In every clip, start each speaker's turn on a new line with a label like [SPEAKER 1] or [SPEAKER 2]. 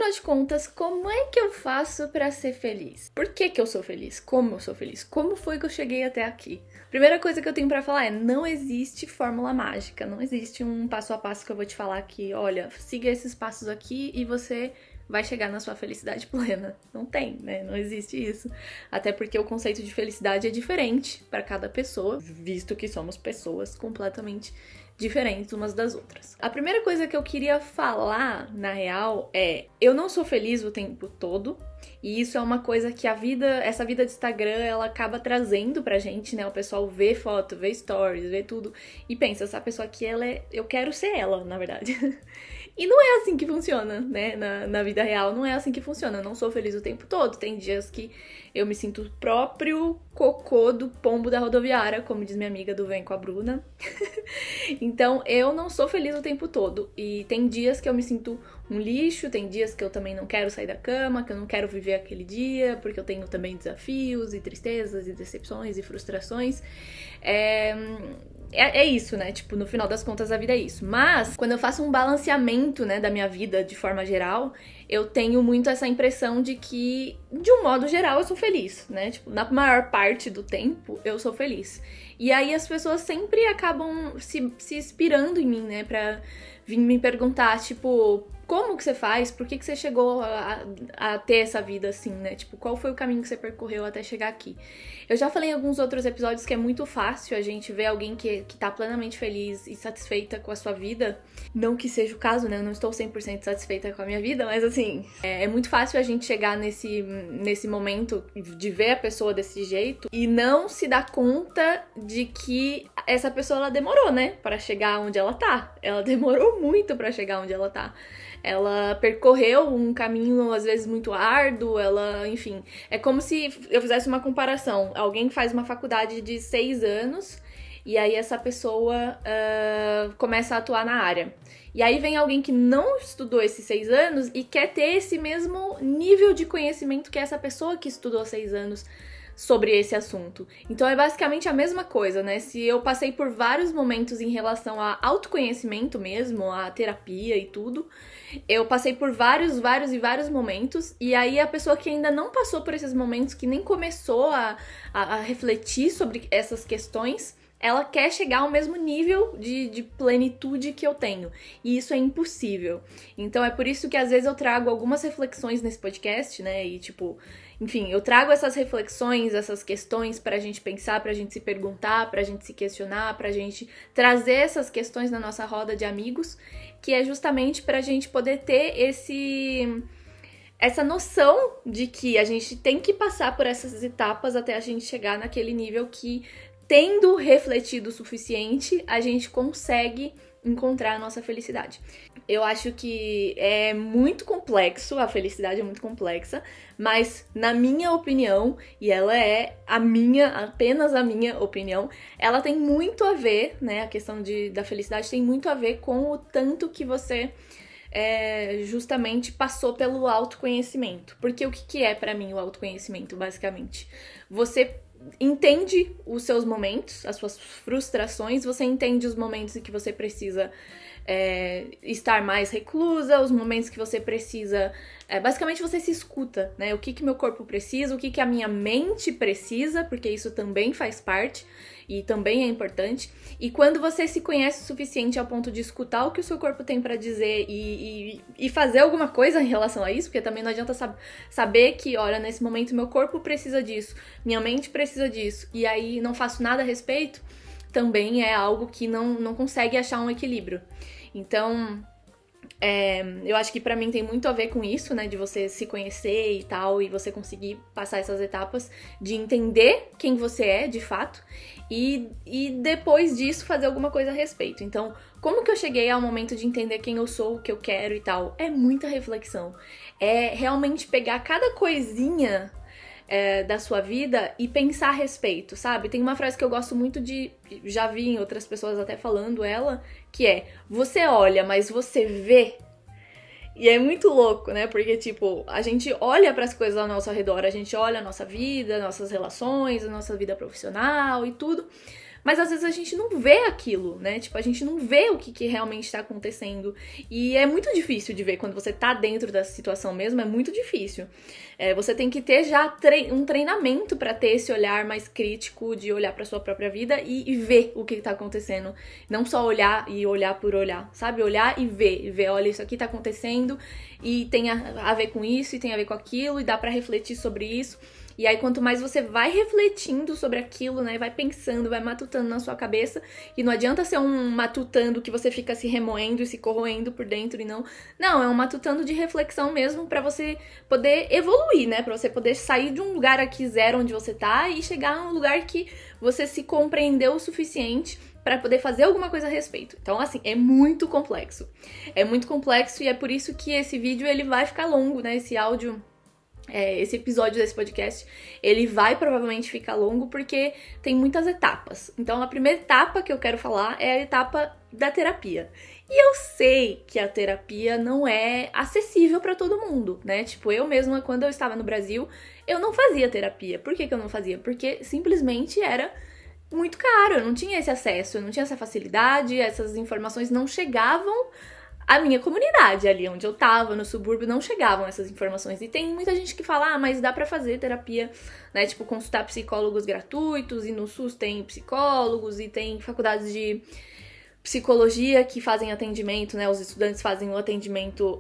[SPEAKER 1] afinal de contas, como é que eu faço pra ser feliz? Por que que eu sou feliz? Como eu sou feliz? Como foi que eu cheguei até aqui? Primeira coisa que eu tenho pra falar é, não existe fórmula mágica, não existe um passo a passo que eu vou te falar que, olha, siga esses passos aqui e você vai chegar na sua felicidade plena. Não tem, né? Não existe isso. Até porque o conceito de felicidade é diferente para cada pessoa, visto que somos pessoas completamente diferentes umas das outras. A primeira coisa que eu queria falar, na real, é eu não sou feliz o tempo todo, e isso é uma coisa que essa vida de Instagram, ela acaba trazendo pra gente, né? O pessoal vê foto, vê stories, vê tudo, e pensa, essa pessoa aqui, eu quero ser ela, na verdade. E não é assim que funciona, né? Na vida real, não é assim que funciona. Eu não sou feliz o tempo todo. Tem dias que eu me sinto o próprio cocô do pombo da rodoviária, como diz minha amiga do Vem com a Bruna. Então, eu não sou feliz o tempo todo. E tem dias que eu me sinto um lixo, tem dias que eu também não quero sair da cama, que eu não quero viver aquele dia, porque eu tenho também desafios e tristezas e decepções e frustrações. É isso, né? Tipo, no final das contas, a vida é isso. Mas, quando eu faço um balanceamento, né, da minha vida de forma geral, eu tenho muito essa impressão de que, de um modo geral, eu sou feliz, né? Tipo, na maior parte do tempo, eu sou feliz. E aí as pessoas sempre acabam se inspirando em mim, né? Pra vir me perguntar, tipo, como que você faz? Por que você chegou a ter essa vida assim, né? Tipo, qual foi o caminho que você percorreu até chegar aqui? Eu já falei em alguns outros episódios que é muito fácil a gente ver alguém que tá plenamente feliz e satisfeita com a sua vida. Não que seja o caso, né? Eu não estou 100% satisfeita com a minha vida, mas assim, é muito fácil a gente chegar nesse momento de ver a pessoa desse jeito e não se dar conta de que essa pessoa, ela demorou, né? Pra chegar onde ela tá. Ela demorou muito pra chegar onde ela tá. Ela percorreu um caminho, às vezes, muito árduo, enfim... É como se eu fizesse uma comparação. Alguém faz uma faculdade de 6 anos e aí essa pessoa começa a atuar na área. E aí vem alguém que não estudou esses 6 anos e quer ter esse mesmo nível de conhecimento que essa pessoa que estudou 6 anos sobre esse assunto. Então é basicamente a mesma coisa, né? Se eu passei por vários momentos em relação a autoconhecimento mesmo, a terapia e tudo, eu passei por vários momentos, e aí a pessoa que ainda não passou por esses momentos, que nem começou a refletir sobre essas questões, ela quer chegar ao mesmo nível de plenitude que eu tenho. E isso é impossível. Então é por isso que às vezes eu trago algumas reflexões nesse podcast, né? E tipo, enfim, eu trago essas reflexões, essas questões pra gente pensar, pra gente se perguntar, pra gente se questionar, pra gente trazer essas questões na nossa roda de amigos, que é justamente pra gente poder ter essa noção de que a gente tem que passar por essas etapas até a gente chegar naquele nível que, tendo refletido o suficiente, a gente consegue encontrar a nossa felicidade. Eu acho que é muito complexo, a felicidade é muito complexa, mas na minha opinião, e ela é apenas a minha opinião, ela tem muito a ver, né, a questão da felicidade tem muito a ver com o tanto que você justamente passou pelo autoconhecimento. Porque o que é pra mim o autoconhecimento, basicamente? Você entende os seus momentos, as suas frustrações, você entende os momentos em que você precisa estar mais reclusa, os momentos que você precisa... basicamente você se escuta, né? O que meu corpo precisa, o que a minha mente precisa, porque isso também faz parte e também é importante. E quando você se conhece o suficiente ao ponto de escutar o que o seu corpo tem pra dizer e fazer alguma coisa em relação a isso, porque também não adianta saber que, olha, nesse momento meu corpo precisa disso, minha mente precisa disso, e aí não faço nada a respeito, também é algo que não consegue achar um equilíbrio. Então, eu acho que pra mim tem muito a ver com isso, né, de você se conhecer e tal, e você conseguir passar essas etapas de entender quem você é, de fato, e depois disso fazer alguma coisa a respeito. Então, como que eu cheguei ao momento de entender quem eu sou, o que eu quero e tal? É muita reflexão. É realmente pegar cada coisinha da sua vida e pensar a respeito, sabe? Tem uma frase que eu gosto muito já vi em outras pessoas até falando ela, que é: você olha, mas você vê. E é muito louco, né? Porque, tipo, a gente olha para as coisas ao nosso redor, a gente olha a nossa vida, nossas relações, a nossa vida profissional e tudo, mas às vezes a gente não vê aquilo, né? Tipo, a gente não vê o que realmente tá acontecendo. E é muito difícil de ver quando você tá dentro da situação mesmo, é muito difícil. Você tem que ter já um treinamento pra ter esse olhar mais crítico, de olhar pra sua própria vida e ver o que tá acontecendo. Não só olhar e olhar por olhar, sabe? Olhar e ver, olha, isso aqui tá acontecendo e tem a ver com isso e tem a ver com aquilo e dá pra refletir sobre isso. E aí, quanto mais você vai refletindo sobre aquilo, né, vai pensando, vai matutando na sua cabeça, e não adianta ser um matutando que você fica se remoendo e se corroendo por dentro e não. Não, é um matutando de reflexão mesmo pra você poder evoluir, né, pra você poder sair de um lugar aqui zero onde você tá e chegar a um lugar que você se compreendeu o suficiente para poder fazer alguma coisa a respeito. Então, assim, é muito complexo. É muito complexo e é por isso que esse vídeo ele vai ficar longo, né, esse áudio. Esse episódio desse podcast, ele vai provavelmente ficar longo porque tem muitas etapas. Então, a primeira etapa que eu quero falar é a etapa da terapia. E eu sei que a terapia não é acessível para todo mundo, né? Tipo, eu mesma, quando eu estava no Brasil, eu não fazia terapia. Por que eu não fazia? Porque simplesmente era muito caro, eu não tinha esse acesso, eu não tinha essa facilidade, essas informações não chegavam a minha comunidade ali onde eu tava, no subúrbio, não chegavam essas informações. E tem muita gente que fala, mas dá pra fazer terapia, né, tipo, consultar psicólogos gratuitos, e no SUS tem psicólogos, e tem faculdades de psicologia que fazem atendimento, né, os estudantes fazem o atendimento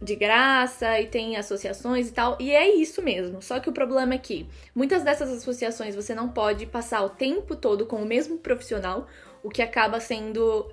[SPEAKER 1] de graça, e tem associações e tal, e é isso mesmo. Só que o problema é que muitas dessas associações você não pode passar o tempo todo com o mesmo profissional, o que acaba sendo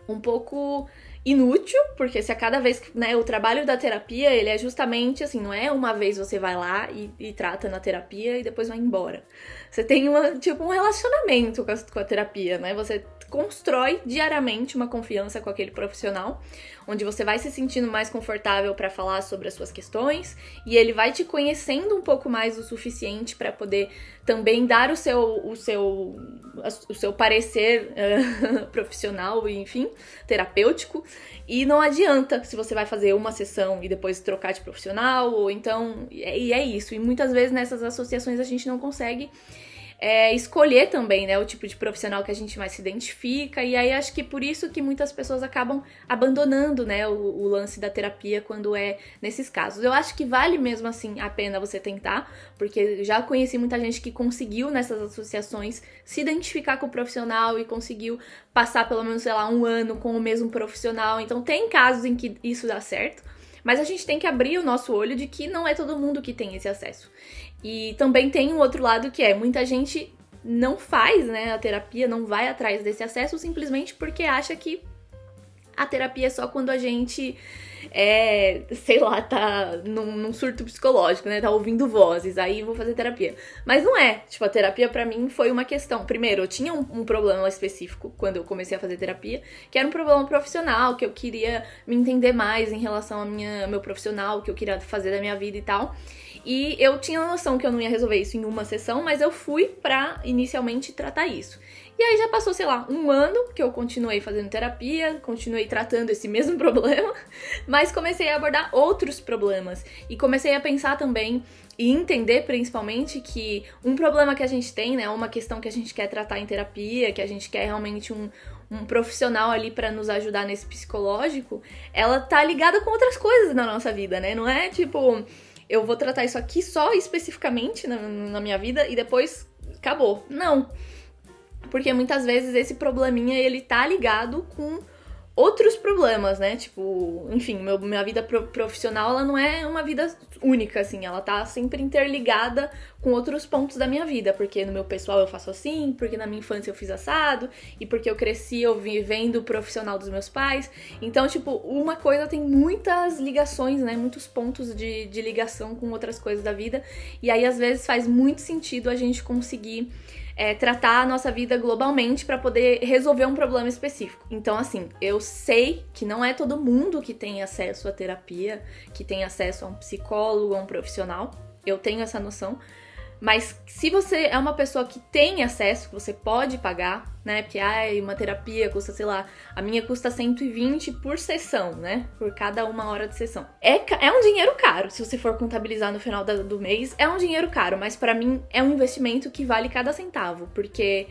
[SPEAKER 1] um pouco inútil, porque se a cada vez, né, o trabalho da terapia, ele é justamente assim, não é uma vez você vai lá e trata na terapia e depois vai embora. Você tem um relacionamento com a terapia, né? Você constrói diariamente uma confiança com aquele profissional, onde você vai se sentindo mais confortável para falar sobre as suas questões e ele vai te conhecendo um pouco mais o suficiente para poder também dar o seu parecer profissional e, enfim, terapêutico. E não adianta se você vai fazer uma sessão e depois trocar de profissional, ou então... E é isso. E muitas vezes nessas associações a gente não consegue escolher também, né, o tipo de profissional que a gente mais se identifica, e aí acho que por isso que muitas pessoas acabam abandonando, né, o lance da terapia quando é nesses casos. Eu acho que vale mesmo assim a pena você tentar, porque já conheci muita gente que conseguiu nessas associações se identificar com o profissional e conseguiu passar pelo menos, sei lá, 1 ano com o mesmo profissional, então tem casos em que isso dá certo, mas a gente tem que abrir o nosso olho de que não é todo mundo que tem esse acesso. E também tem um outro lado que muita gente não faz, né, a terapia, não vai atrás desse acesso simplesmente porque acha que a terapia é só quando a gente, sei lá, tá num surto psicológico, né, tá ouvindo vozes, aí vou fazer terapia. Mas não é, tipo, a terapia pra mim foi uma questão. Primeiro, eu tinha um problema específico quando eu comecei a fazer terapia, que era um problema profissional, que eu queria me entender mais em relação ao meu profissional, que eu queria fazer da minha vida e tal. E eu tinha noção que eu não ia resolver isso em uma sessão, mas eu fui pra inicialmente tratar isso. E aí já passou, sei lá, 1 ano que eu continuei fazendo terapia, continuei tratando esse mesmo problema, mas comecei a abordar outros problemas. E comecei a pensar também e entender principalmente que um problema que a gente tem, né, uma questão que a gente quer tratar em terapia, que a gente quer realmente um profissional ali pra nos ajudar nesse psicológico, ela tá ligada com outras coisas na nossa vida, né? Não é tipo... eu vou tratar isso aqui só especificamente na minha vida e depois acabou. Não. Porque muitas vezes esse probleminha, ele tá ligado com outros problemas, né? Tipo, enfim, minha vida profissional, ela não é uma vida única, assim. Ela tá sempre interligada com outros pontos da minha vida. Porque no meu pessoal eu faço assim, porque na minha infância eu fiz assado, e porque eu cresci eu vivendo o profissional dos meus pais. Então, tipo, uma coisa tem muitas ligações, né? Muitos pontos de ligação com outras coisas da vida. E aí, às vezes, faz muito sentido a gente conseguir tratar a nossa vida globalmente para poder resolver um problema específico. Então, assim, eu sei que não é todo mundo que tem acesso à terapia, que tem acesso a um psicólogo, a um profissional. Eu tenho essa noção. Mas se você é uma pessoa que tem acesso, que você pode pagar, né? Porque uma terapia custa, sei lá, a minha custa 120 por sessão, né? Por cada 1 hora de sessão. É um dinheiro caro, se você for contabilizar no final do mês, é um dinheiro caro, mas pra mim é um investimento que vale cada centavo, porque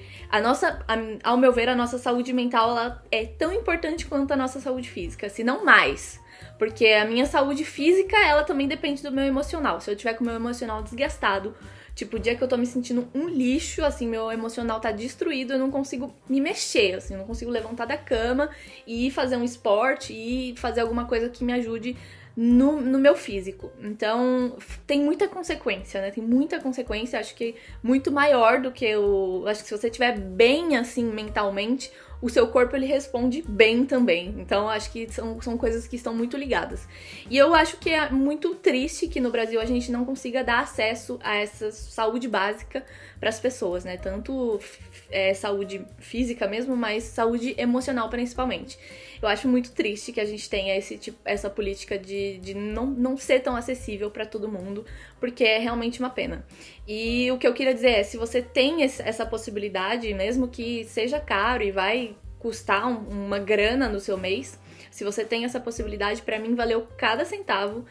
[SPEAKER 1] ao meu ver, a nossa saúde mental, ela é tão importante quanto a nossa saúde física, se não mais. Porque a minha saúde física, ela também depende do meu emocional. Se eu tiver com o meu emocional desgastado, tipo, o dia que eu tô me sentindo um lixo, assim, meu emocional tá destruído, eu não consigo me mexer, assim, eu não consigo levantar da cama e ir fazer um esporte e fazer alguma coisa que me ajude no meu físico. Então, tem muita consequência, né? Tem muita consequência, acho que muito maior do que acho que se você estiver bem, assim, mentalmente, o seu corpo, ele responde bem também. Então, acho que são coisas que estão muito ligadas. E eu acho que é muito triste que no Brasil a gente não consiga dar acesso a essa saúde básica para as pessoas, né? Tanto saúde física mesmo, mas saúde emocional principalmente. Eu acho muito triste que a gente tenha essa política de não ser tão acessível para todo mundo, porque é realmente uma pena. E o que eu queria dizer é, se você tem essa possibilidade, mesmo que seja caro e vai custar uma grana no seu mês, se você tem essa possibilidade, pra mim valeu cada centavo.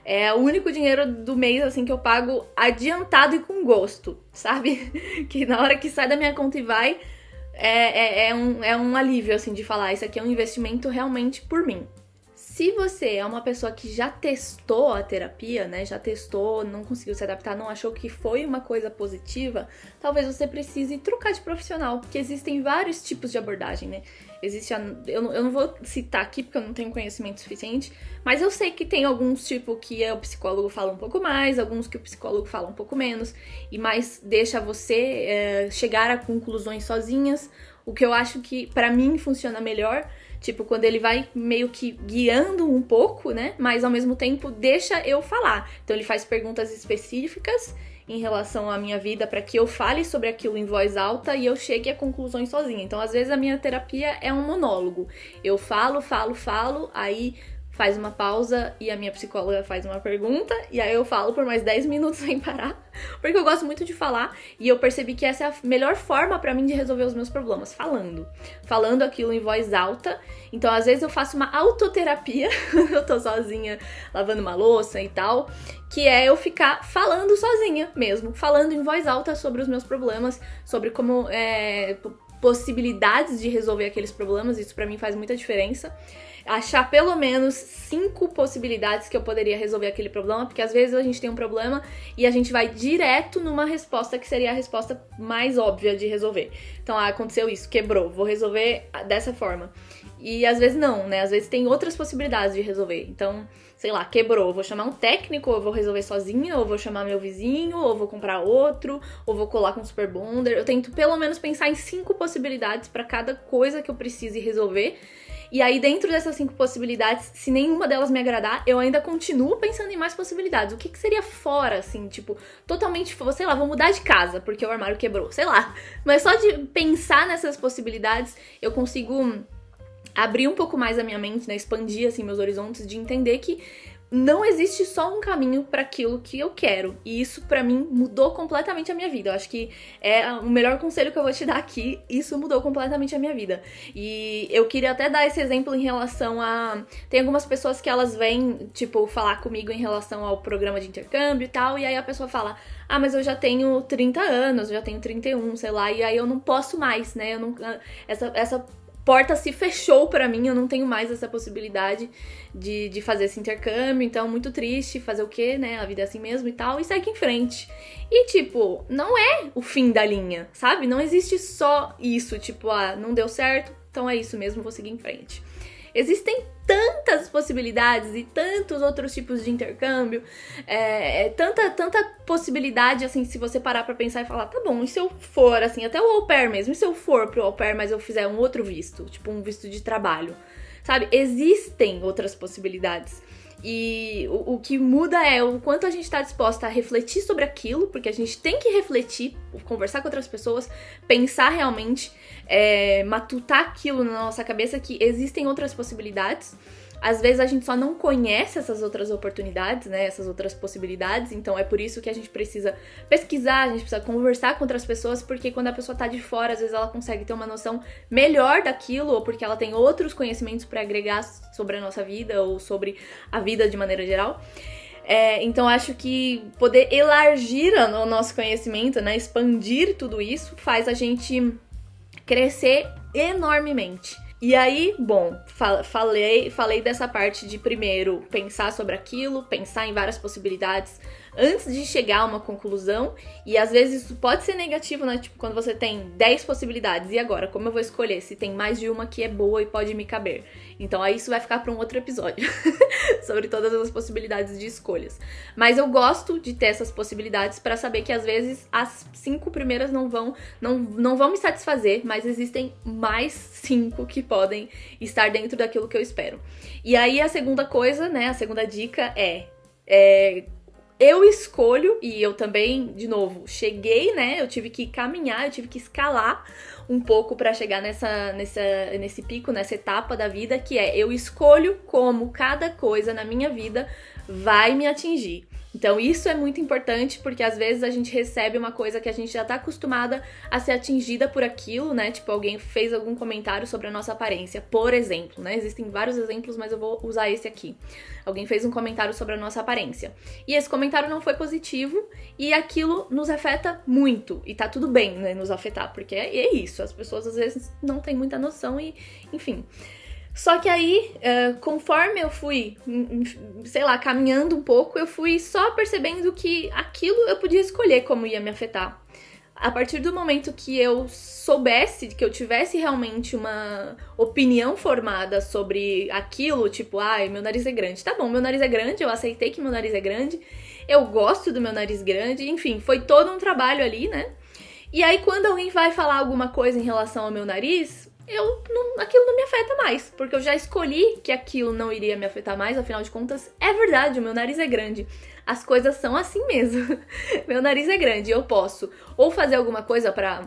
[SPEAKER 1] É o único dinheiro do mês, assim, que eu pago adiantado e com gosto, sabe? Que na hora que sai da minha conta e vai, é um alívio, assim, de falar, isso aqui é um investimento realmente por mim. Se você é uma pessoa que já testou a terapia, né, já testou, não conseguiu se adaptar, não achou que foi uma coisa positiva, talvez você precise trocar de profissional, porque existem vários tipos de abordagem, né? Eu não vou citar aqui porque eu não tenho conhecimento suficiente, mas eu sei que tem alguns tipo que o psicólogo fala um pouco mais, alguns que o psicólogo fala um pouco menos, e mais deixa você chegar a conclusões sozinhas, o que eu acho que pra mim funciona melhor. Tipo, quando ele vai meio que guiando um pouco, né? Mas ao mesmo tempo deixa eu falar. Então ele faz perguntas específicas em relação à minha vida para que eu fale sobre aquilo em voz alta e eu chegue a conclusões sozinha. Então, às vezes, a minha terapia é um monólogo. Eu falo, aí faz uma pausa e a minha psicóloga faz uma pergunta e aí eu falo por mais 10 minutos sem parar, porque eu gosto muito de falar e eu percebi que essa é a melhor forma pra mim de resolver os meus problemas, falando aquilo em voz alta. Então às vezes eu faço uma autoterapia, eu tô sozinha lavando uma louça e tal, que é eu ficar falando sozinha mesmo, falando em voz alta sobre os meus problemas, sobre como possibilidades de resolver aqueles problemas. Isso pra mim faz muita diferença. Achar pelo menos 5 possibilidades que eu poderia resolver aquele problema, porque às vezes a gente tem um problema e a gente vai direto numa resposta que seria a resposta mais óbvia de resolver. Então, aconteceu isso, quebrou, vou resolver dessa forma. E às vezes não, né? Às vezes tem outras possibilidades de resolver. Então, sei lá, quebrou, vou chamar um técnico, ou vou resolver sozinha, ou vou chamar meu vizinho, ou vou comprar outro, ou vou colar com um super bonder. Eu tento pelo menos pensar em 5 possibilidades para cada coisa que eu precise resolver. E aí, dentro dessas 5 possibilidades, se nenhuma delas me agradar, eu ainda continuo pensando em mais possibilidades. O que seria fora, assim, tipo, totalmente, sei lá, vou mudar de casa porque o armário quebrou, sei lá. Mas só de pensar nessas possibilidades, eu consigo abrir um pouco mais a minha mente, né, expandir, assim, meus horizontes, de entender que não existe só um caminho para aquilo que eu quero. E isso, pra mim, mudou completamente a minha vida. Eu acho que é o melhor conselho que eu vou te dar aqui. Isso mudou completamente a minha vida. E eu queria até dar esse exemplo em relação a... Tem algumas pessoas que elas vêm, tipo, falar comigo em relação ao programa de intercâmbio e tal. E aí a pessoa fala, mas eu já tenho 30 anos, eu já tenho 31, sei lá. E aí eu não posso mais, né? Eu não... Essa porta se fechou pra mim, eu não tenho mais essa possibilidade de fazer esse intercâmbio, então muito triste, fazer o quê, né, a vida é assim mesmo e tal, e segue em frente. E tipo, não é o fim da linha, sabe? Não existe só isso, tipo, não deu certo, então é isso mesmo, vou seguir em frente. Existem tantas possibilidades e tantos outros tipos de intercâmbio, tanta possibilidade, assim, se você parar pra pensar e falar, tá bom, e se eu for, assim, até o au pair mesmo, e se eu for pro au pair, mas eu fizer um outro visto, tipo um visto de trabalho, sabe? Existem outras possibilidades. E o que muda é o quanto a gente tá disposta a refletir sobre aquilo, porque a gente tem que refletir, conversar com outras pessoas, pensar realmente, matutar aquilo na nossa cabeça, que existem outras possibilidades. às vezes a gente só não conhece essas outras oportunidades, né, essas outras possibilidades, então é por isso que a gente precisa pesquisar, a gente precisa conversar com outras pessoas, porque quando a pessoa tá de fora, às vezes ela consegue ter uma noção melhor daquilo, ou porque ela tem outros conhecimentos para agregar sobre a nossa vida, ou sobre a vida de maneira geral. Então acho que poder elargir o nosso conhecimento, né, expandir tudo isso, faz a gente crescer enormemente. E aí, bom, falei dessa parte de primeiro pensar sobre aquilo, pensar em várias possibilidades antes de chegar a uma conclusão, e às vezes isso pode ser negativo, né? Tipo, quando você tem 10 possibilidades, e agora? Como eu vou escolher se tem mais de uma que é boa e pode me caber? Então aí isso vai ficar para um outro episódio, sobre todas as possibilidades de escolhas. Mas eu gosto de ter essas possibilidades para saber que às vezes as 5 primeiras não vão me satisfazer, mas existem mais 5 que podem estar dentro daquilo que eu espero. E aí a segunda coisa, né, a segunda dica eu escolho, e eu também, de novo, cheguei, né, eu tive que caminhar, eu tive que escalar um pouco pra chegar nesse pico, nessa etapa da vida, que eu escolho como cada coisa na minha vida vai me atingir. Então isso é muito importante, porque às vezes a gente recebe uma coisa que a gente já tá acostumada a ser atingida por aquilo, né? Tipo, alguém fez algum comentário sobre a nossa aparência, por exemplo, né? Existem vários exemplos, mas eu vou usar esse aqui. Alguém fez um comentário sobre a nossa aparência. E esse comentário não foi positivo, e aquilo nos afeta muito. E tá tudo bem, né, nos afetar, porque é isso. As pessoas às vezes não têm muita noção e, enfim... Só que aí, conforme eu fui, sei lá, caminhando um pouco, eu fui só percebendo que aquilo eu podia escolher como ia me afetar. A partir do momento que eu soubesse, que eu tivesse realmente uma opinião formada sobre aquilo, tipo, meu nariz é grande. Tá bom, meu nariz é grande, eu aceitei que meu nariz é grande, eu gosto do meu nariz grande, enfim, foi todo um trabalho ali, né? E aí, quando alguém vai falar alguma coisa em relação ao meu nariz... aquilo não me afeta mais, porque eu já escolhi que aquilo não iria me afetar mais, afinal de contas, é verdade, o meu nariz é grande. As coisas são assim mesmo. Meu nariz é grande, eu posso ou fazer alguma coisa pra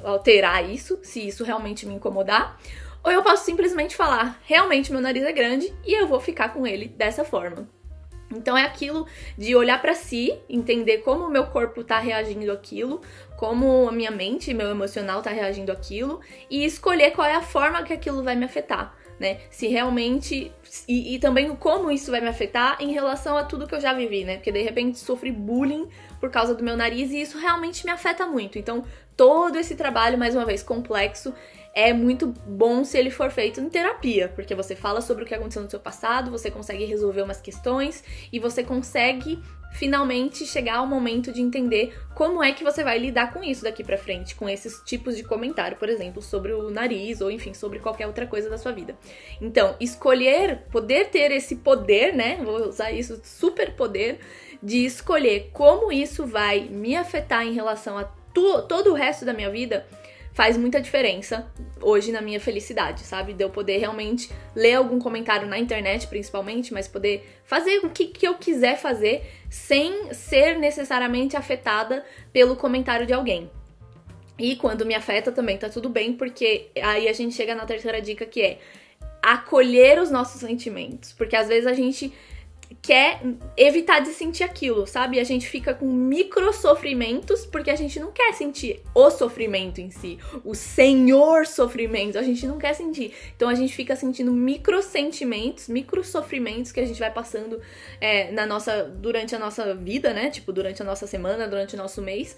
[SPEAKER 1] alterar isso, se isso realmente me incomodar, ou eu posso simplesmente falar, realmente meu nariz é grande e eu vou ficar com ele dessa forma. Então é aquilo de olhar pra si, entender como o meu corpo tá reagindo àquilo, como a minha mente, meu emocional tá reagindo àquilo, e escolher qual é a forma que aquilo vai me afetar, né? Se realmente... E também como isso vai me afetar em relação a tudo que eu já vivi, né? Porque de repente sofri bullying por causa do meu nariz e isso realmente me afeta muito. Então todo esse trabalho, mais uma vez, complexo, é muito bom se ele for feito em terapia, porque você fala sobre o que aconteceu no seu passado, você consegue resolver umas questões e você consegue finalmente chegar ao momento de entender como é que você vai lidar com isso daqui pra frente, com esses tipos de comentário, por exemplo, sobre o nariz ou enfim, sobre qualquer outra coisa da sua vida. Então, escolher, poder ter esse poder, né, vou usar isso, super poder, de escolher como isso vai me afetar em relação a todo o resto da minha vida, faz muita diferença hoje na minha felicidade, sabe? De eu poder realmente ler algum comentário na internet, principalmente, mas poder fazer o que eu quiser fazer sem ser necessariamente afetada pelo comentário de alguém. E quando me afeta também tá tudo bem, porque aí a gente chega na terceira dica, que é acolher os nossos sentimentos. Porque às vezes a gente quer evitar de sentir aquilo, sabe? A gente fica com micro sofrimentos porque a gente não quer sentir o sofrimento em si, o senhor sofrimento, a gente não quer sentir. Então a gente fica sentindo micro sentimentos, micro sofrimentos que a gente vai passando durante a nossa vida, né? Tipo, durante a nossa semana, durante o nosso mês,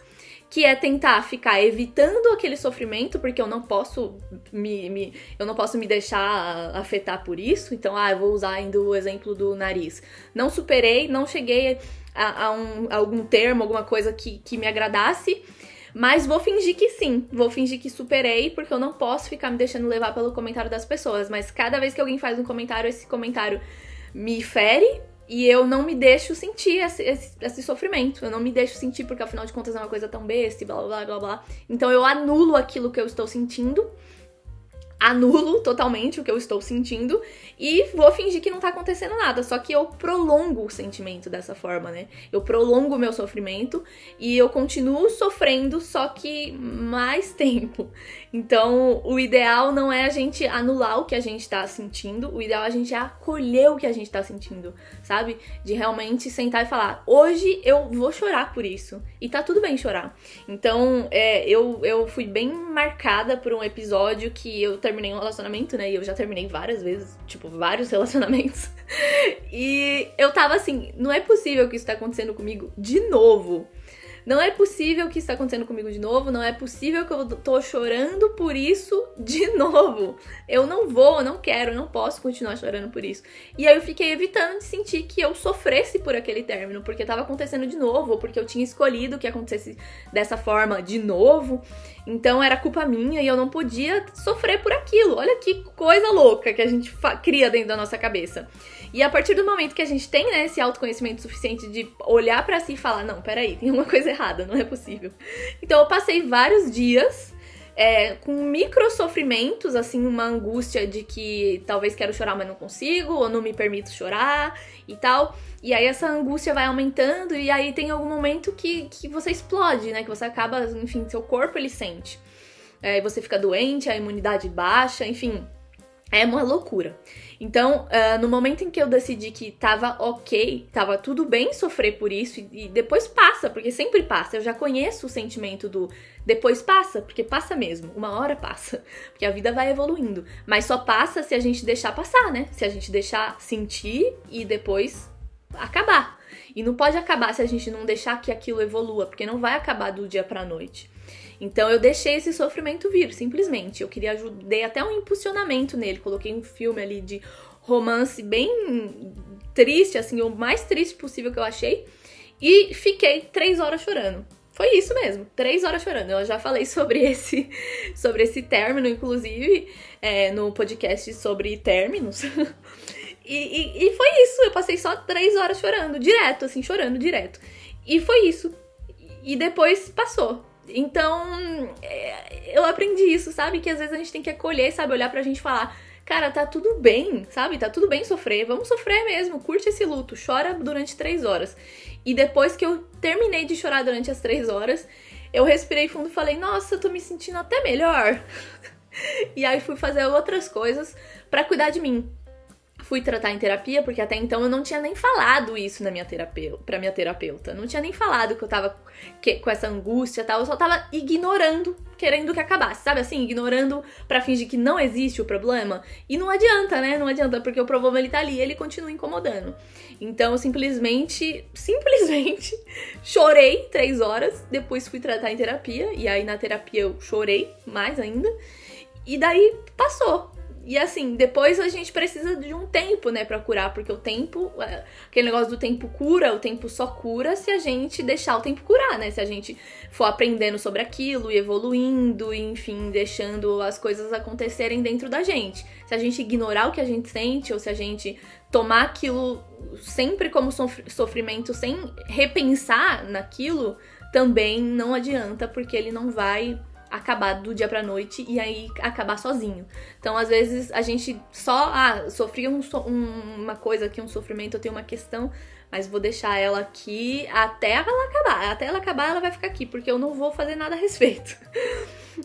[SPEAKER 1] que é tentar ficar evitando aquele sofrimento, porque eu não posso me deixar afetar por isso. Então, eu vou usar ainda o exemplo do nariz. Não superei, não cheguei a algum termo, alguma coisa que me agradasse, mas vou fingir que sim, vou fingir que superei, porque eu não posso ficar me deixando levar pelo comentário das pessoas. Mas cada vez que alguém faz um comentário, esse comentário me fere, e eu não me deixo sentir esse sofrimento. Eu não me deixo sentir porque, afinal de contas, é uma coisa tão besta e blá, blá, blá, blá. Então, eu anulo aquilo que eu estou sentindo anulo totalmente o que eu estou sentindo e vou fingir que não tá acontecendo nada. Só que eu prolongo o sentimento dessa forma, né? Eu prolongo o meu sofrimento e eu continuo sofrendo, só que mais tempo. Então, o ideal não é a gente anular o que a gente tá sentindo, o ideal é a gente acolher o que a gente tá sentindo, sabe? De realmente sentar e falar, hoje eu vou chorar por isso. E tá tudo bem chorar. Então, eu fui bem marcada por um episódio que eu terminei um relacionamento, né? E eu já terminei várias vezes, tipo, vários relacionamentos. E eu tava assim, não é possível que isso tá acontecendo comigo de novo. Não é possível que isso tá acontecendo comigo de novo, não é possível que eu tô chorando por isso de novo. Eu não quero, não posso continuar chorando por isso. E aí eu fiquei evitando de sentir que eu sofresse por aquele término, porque tava acontecendo de novo, ou porque eu tinha escolhido que acontecesse dessa forma de novo. Então era culpa minha e eu não podia sofrer por aquilo. Olha que coisa louca que a gente cria dentro da nossa cabeça. E a partir do momento que a gente tem, né, esse autoconhecimento suficiente de olhar pra si e falar, não, peraí, tem uma coisa errada, não é possível. Então eu passei vários dias com micro sofrimentos, assim, uma angústia de que talvez quero chorar, mas não consigo, ou não me permito chorar e tal. E aí essa angústia vai aumentando e aí tem algum momento que você explode, né, que você acaba, enfim, seu corpo ele sente. Você fica doente, a imunidade baixa, enfim, é uma loucura. Então, no momento em que eu decidi que tava ok, tava tudo bem sofrer por isso, e depois passa, porque sempre passa. Eu já conheço o sentimento do depois passa, porque passa mesmo, uma hora passa, porque a vida vai evoluindo. Mas só passa se a gente deixar passar, né? Se a gente deixar sentir e depois acabar. E não pode acabar se a gente não deixar que aquilo evolua, porque não vai acabar do dia pra noite. Então eu deixei esse sofrimento vir, simplesmente. Eu dei até um impulsionamento nele, coloquei um filme ali de romance bem triste, assim, o mais triste possível que eu achei, e fiquei 3 horas chorando. Foi isso mesmo, 3 horas chorando. Eu já falei sobre esse término, inclusive, no podcast sobre términos. E foi isso, eu passei só 3 horas chorando, direto, assim, chorando direto. E foi isso. E depois passou. Então, eu aprendi isso, sabe? Que às vezes a gente tem que acolher, sabe? Olhar pra gente e falar, cara, tá tudo bem, sabe? Tá tudo bem sofrer, vamos sofrer mesmo, curte esse luto, chora durante 3 horas. E depois que eu terminei de chorar durante as 3 horas, eu respirei fundo e falei, nossa, eu tô me sentindo até melhor. E aí fui fazer outras coisas pra cuidar de mim. Fui tratar em terapia, porque até então eu não tinha nem falado isso pra minha terapeuta. Não tinha nem falado que eu tava com essa angústia e tal. Eu só tava ignorando, querendo que acabasse, sabe assim? Ignorando pra fingir que não existe o problema. E não adianta, né? Não adianta, porque o problema ele tá ali e ele continua incomodando. Então eu simplesmente chorei 3 horas. Depois fui tratar em terapia. E aí na terapia eu chorei mais ainda. E daí passou. E assim, depois a gente precisa de um tempo, né, pra curar, porque o tempo, aquele negócio do tempo cura, o tempo só cura se a gente deixar o tempo curar, né, se a gente for aprendendo sobre aquilo e evoluindo, e, enfim, deixando as coisas acontecerem dentro da gente. Se a gente ignorar o que a gente sente, ou se a gente tomar aquilo sempre como sofrimento sem repensar naquilo, também não adianta, porque ele não vai acabar do dia pra noite e aí acabar sozinho. Então, às vezes, a gente só, sofri uma coisa aqui, um sofrimento, eu tenho uma questão, mas vou deixar ela aqui até ela acabar. Até ela acabar, ela vai ficar aqui, porque eu não vou fazer nada a respeito.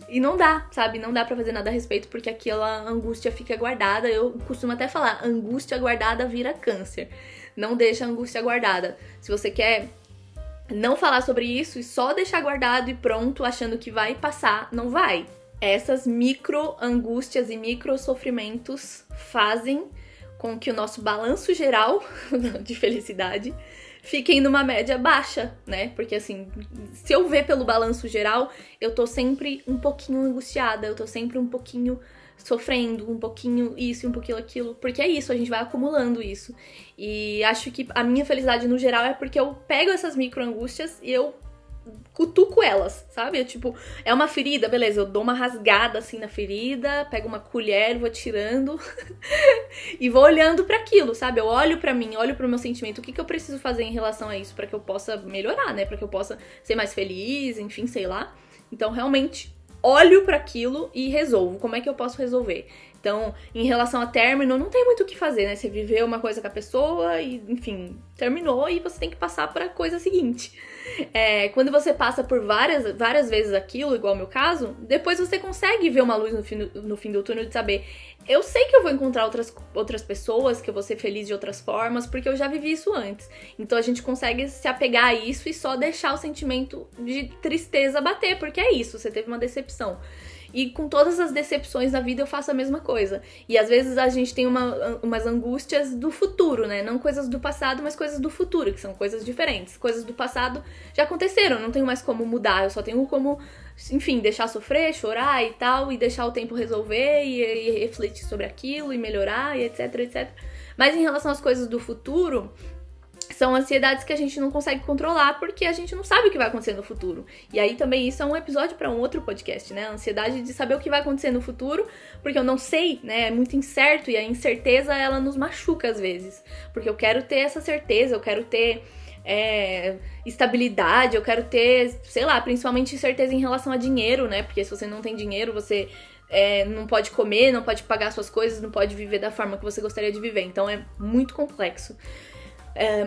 [SPEAKER 1] E não dá, sabe? Não dá pra fazer nada a respeito, porque aquela angústia fica guardada. Eu costumo até falar, angústia guardada vira câncer. Não deixa a angústia guardada. Se você quer não falar sobre isso e só deixar guardado e pronto, achando que vai passar, não vai. Essas micro angústias e micro sofrimentos fazem com que o nosso balanço geral de felicidade fiquem numa média baixa, né? Porque assim, se eu ver pelo balanço geral, eu tô sempre um pouquinho angustiada, eu tô sempre um pouquinho sofrendo, um pouquinho isso e um pouquinho aquilo, porque é isso, a gente vai acumulando isso. E acho que a minha felicidade no geral é porque eu pego essas micro angústias e eu cutuco elas, sabe? É uma ferida, beleza, eu dou uma rasgada assim na ferida, pego uma colher, vou tirando e vou olhando pra aquilo, sabe? Eu olho pra mim, olho pro meu sentimento, o que eu preciso fazer em relação a isso pra que eu possa melhorar, né? Pra que eu possa ser mais feliz, enfim, sei lá. Então, realmente, olho para aquilo e resolvo. Como é que eu posso resolver? Então, em relação a término, não tem muito o que fazer, né? Você viveu uma coisa com a pessoa e, enfim, terminou e você tem que passar para a coisa seguinte. Quando você passa por várias vezes aquilo, igual o meu caso, depois você consegue ver uma luz no fim do túnel de saber, eu sei que eu vou encontrar outras pessoas, que eu vou ser feliz de outras formas, porque eu já vivi isso antes. Então a gente consegue se apegar a isso e só deixar o sentimento de tristeza bater, porque é isso, você teve uma decepção. E com todas as decepções da vida eu faço a mesma coisa. E às vezes a gente tem umas angústias do futuro, né? Não coisas do passado, mas coisas do futuro, que são coisas diferentes. Coisas do passado já aconteceram, não tenho mais como mudar, eu só tenho como, enfim, deixar sofrer, chorar e tal, e deixar o tempo resolver e refletir sobre aquilo e melhorar e etc, etc. Mas em relação às coisas do futuro, são ansiedades que a gente não consegue controlar porque a gente não sabe o que vai acontecer no futuro. E aí também isso é um episódio para um outro podcast, né? A ansiedade de saber o que vai acontecer no futuro, porque eu não sei, né? É muito incerto e a incerteza, ela nos machuca às vezes. Porque eu quero ter essa certeza, eu quero ter estabilidade, eu quero ter, sei lá, principalmente certeza em relação a dinheiro, né? Porque se você não tem dinheiro, você não pode comer, não pode pagar suas coisas, não pode viver da forma que você gostaria de viver. Então é muito complexo.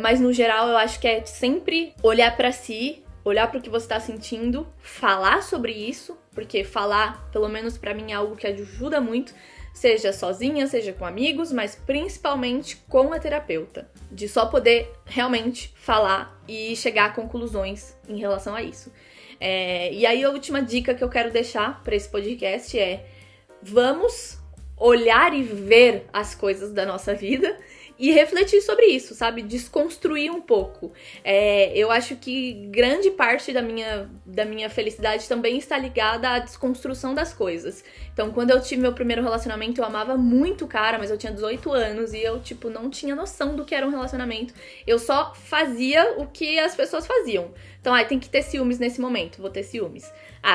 [SPEAKER 1] Mas no geral eu acho que é sempre olhar pra si, olhar pro que você tá sentindo, falar sobre isso, porque falar, pelo menos pra mim, é algo que ajuda muito, seja sozinha, seja com amigos, mas principalmente com a terapeuta, de só poder realmente falar e chegar a conclusões em relação a isso. E aí a última dica que eu quero deixar pra esse podcast é: vamos olhar e ver as coisas da nossa vida e refletir sobre isso, sabe? Desconstruir um pouco. Eu acho que grande parte da minha felicidade também está ligada à desconstrução das coisas. Então, quando eu tive meu primeiro relacionamento, eu amava muito o cara, mas eu tinha 18 anos e eu, não tinha noção do que era um relacionamento. Eu só fazia o que as pessoas faziam. Então, tem que ter ciúmes nesse momento, vou ter ciúmes.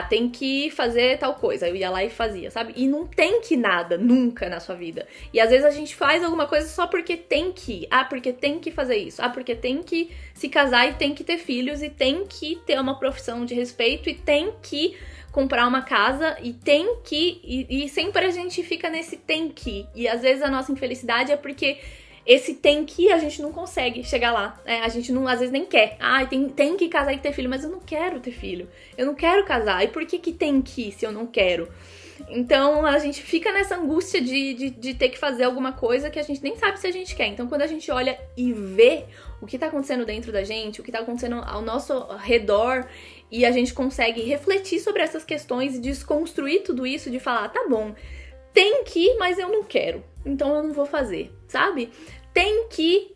[SPEAKER 1] Tem que fazer tal coisa. Eu ia lá e fazia, sabe? E não tem que nada, nunca na sua vida. E às vezes a gente faz alguma coisa só porque tem que. Porque tem que fazer isso. Porque tem que se casar e tem que ter filhos e tem que ter uma profissão de respeito e tem que comprar uma casa e tem que... E sempre a gente fica nesse tem que. E às vezes a nossa infelicidade é porque esse tem que a gente não consegue chegar lá. A gente não, às vezes nem quer. Tem que casar e ter filho, mas eu não quero ter filho. Eu não quero casar. E por que tem que se eu não quero? Então a gente fica nessa angústia de ter que fazer alguma coisa que a gente nem sabe se a gente quer. Então quando a gente olha e vê o que tá acontecendo dentro da gente, o que tá acontecendo ao nosso redor, e a gente consegue refletir sobre essas questões e desconstruir tudo isso, de falar, tá bom, tem que, mas eu não quero, então eu não vou fazer, sabe? Tem que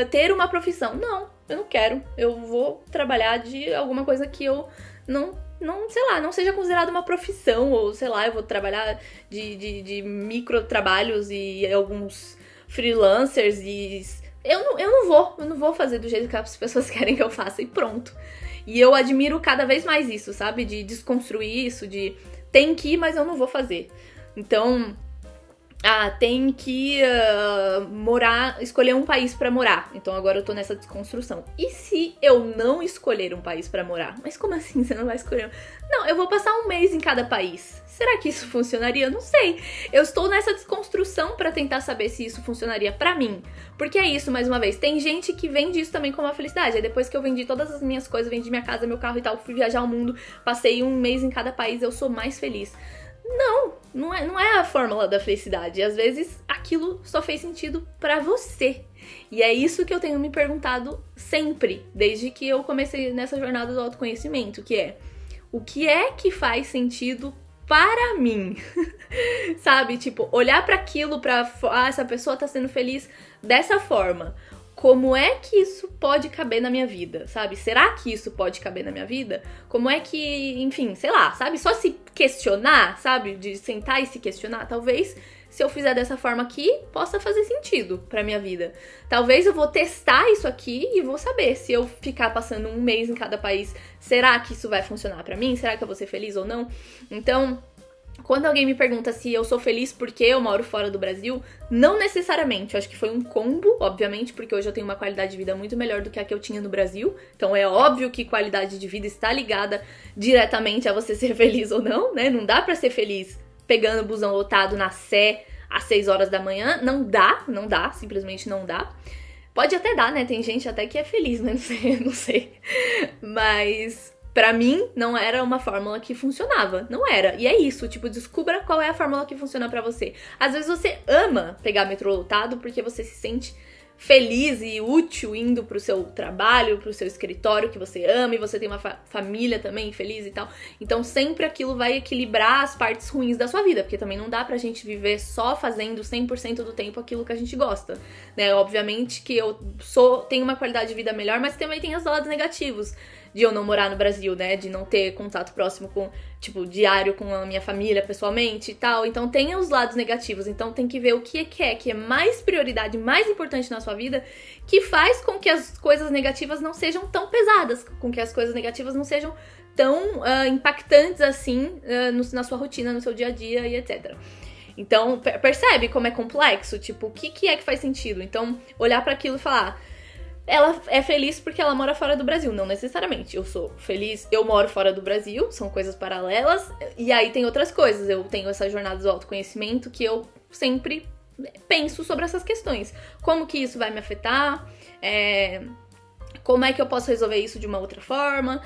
[SPEAKER 1] ter uma profissão. Não, eu não quero. Eu vou trabalhar de alguma coisa que eu não, sei lá, não seja considerada uma profissão, ou sei lá, eu vou trabalhar de micro trabalhos e alguns freelancers e eu não vou fazer do jeito que as pessoas querem que eu faça e pronto. E eu admiro cada vez mais isso, sabe? De desconstruir isso, de tem que, mas eu não vou fazer. Então, tem que escolher um país pra morar. Então agora eu tô nessa desconstrução. E se eu não escolher um país pra morar? Mas como assim você não vai escolher? Não, eu vou passar um mês em cada país. Será que isso funcionaria? Eu não sei. Eu estou nessa desconstrução pra tentar saber se isso funcionaria pra mim. Porque é isso, mais uma vez, tem gente que vende isso também como uma felicidade. Aí depois que eu vendi todas as minhas coisas, vendi minha casa, meu carro e tal, fui viajar ao mundo, passei um mês em cada país, eu sou mais feliz. Não é a fórmula da felicidade. Às vezes aquilo só fez sentido pra você. E é isso que eu tenho me perguntado sempre, desde que eu comecei nessa jornada do autoconhecimento, que é: o que é que faz sentido para mim? Sabe? Olhar pra aquilo, essa pessoa tá sendo feliz dessa forma. Como é que isso pode caber na minha vida, sabe? Será que isso pode caber na minha vida? Como é que, enfim, sei lá, sabe? Só se questionar, sabe? De sentar e se questionar. Talvez, se eu fizer dessa forma aqui, possa fazer sentido pra minha vida. Talvez eu vou testar isso aqui e vou saber se eu ficar passando um mês em cada país, será que isso vai funcionar pra mim? Será que eu vou ser feliz ou não? Então, Quando alguém me pergunta se eu sou feliz porque eu moro fora do Brasil, não necessariamente. Eu acho que foi um combo, obviamente, porque hoje eu tenho uma qualidade de vida muito melhor do que a que eu tinha no Brasil. Então é óbvio que qualidade de vida está ligada diretamente a você ser feliz ou não, né? Não dá pra ser feliz pegando o busão lotado na Sé às 6 horas da manhã. Não dá, simplesmente não dá. Pode até dar, né? Tem gente até que é feliz, né? Não sei. Mas pra mim, não era uma fórmula que funcionava. Não era. E é isso, tipo, descubra qual é a fórmula que funciona pra você. Às vezes você ama pegar metrô lotado porque você se sente feliz e útil indo pro seu trabalho, pro seu escritório que você ama, e você tem uma família também feliz e tal. Então sempre aquilo vai equilibrar as partes ruins da sua vida, porque também não dá pra gente viver só fazendo 100% do tempo aquilo que a gente gosta, né? Obviamente que eu tenho uma qualidade de vida melhor, mas também tem os lados negativos de eu não morar no Brasil, né? De não ter contato próximo com, tipo, diário com a minha família pessoalmente e tal. Então tem os lados negativos. Então tem que ver o que é mais prioridade, mais importante na sua vida, que faz com que as coisas negativas não sejam tão pesadas, com que as coisas negativas não sejam tão impactantes assim na sua rotina, no seu dia a dia e etc. Então percebe como é complexo? Tipo, o que é que faz sentido? Então olhar para aquilo e falar: ela é feliz porque ela mora fora do Brasil. Não necessariamente. Eu sou feliz, eu moro fora do Brasil, são coisas paralelas. E aí tem outras coisas. Eu tenho essa jornada do autoconhecimento que eu sempre penso sobre essas questões. Como que isso vai me afetar? Como é que eu posso resolver isso de uma outra forma?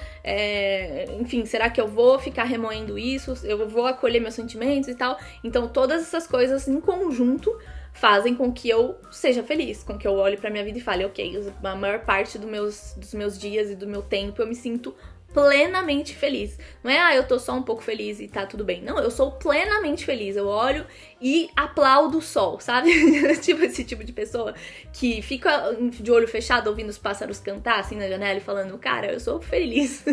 [SPEAKER 1] Enfim, será que eu vou ficar remoendo isso? Eu vou acolher meus sentimentos e tal? Então todas essas coisas em conjunto fazem com que eu seja feliz, com que eu olhe pra minha vida e fale: ok, a maior parte dos meus dias e do meu tempo eu me sinto plenamente feliz. Não é, eu tô só um pouco feliz e tá tudo bem. Não, eu sou plenamente feliz. Eu olho e aplaudo o sol, sabe? Tipo esse tipo de pessoa que fica de olho fechado ouvindo os pássaros cantar assim na janela e falando: cara, eu sou feliz.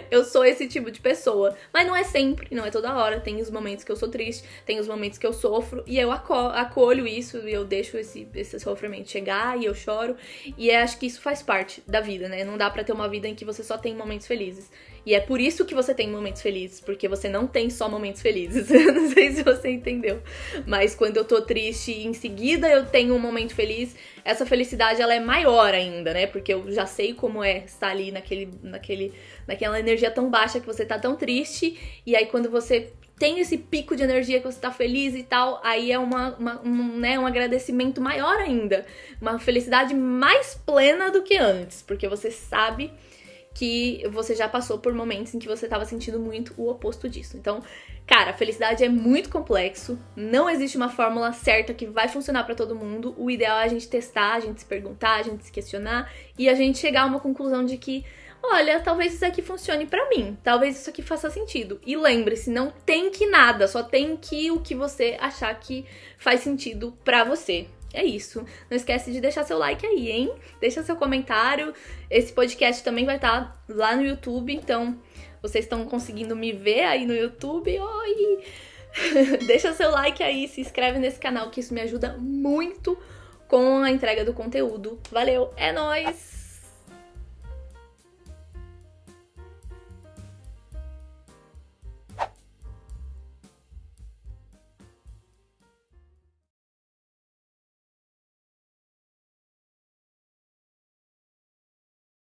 [SPEAKER 1] Eu sou esse tipo de pessoa. Mas não é sempre, não é toda hora. Tem os momentos que eu sou triste, tem os momentos que eu sofro, e eu acolho isso e eu deixo esse sofrimento chegar e eu choro. E acho que isso faz parte da vida, né? Não dá pra ter uma vida em que você só tem momentos felizes. E é por isso que você tem momentos felizes, porque você não tem só momentos felizes. Não sei se você entendeu. Mas quando eu tô triste e em seguida eu tenho um momento feliz, essa felicidade ela é maior ainda, né? Porque eu já sei como é estar ali naquela energia tão baixa que você tá tão triste. E aí quando você tem esse pico de energia que você tá feliz e tal, aí é um agradecimento maior ainda. Uma felicidade mais plena do que antes, porque você sabe que você já passou por momentos em que você tava sentindo muito o oposto disso. Então, cara, a felicidade é muito complexo, não existe uma fórmula certa que vai funcionar pra todo mundo. O ideal é a gente testar, a gente se perguntar, a gente se questionar e a gente chegar a uma conclusão de que, olha, talvez isso aqui funcione pra mim, talvez isso aqui faça sentido. E lembre-se, não tem que nada, só tem que o que você achar que faz sentido pra você. É isso. Não esquece de deixar seu like aí, hein? Deixa seu comentário. Esse podcast também vai estar lá no YouTube, então vocês estão conseguindo me ver aí no YouTube. Oi! Deixa seu like aí, se inscreve nesse canal, que isso me ajuda muito com a entrega do conteúdo. Valeu, é nóis!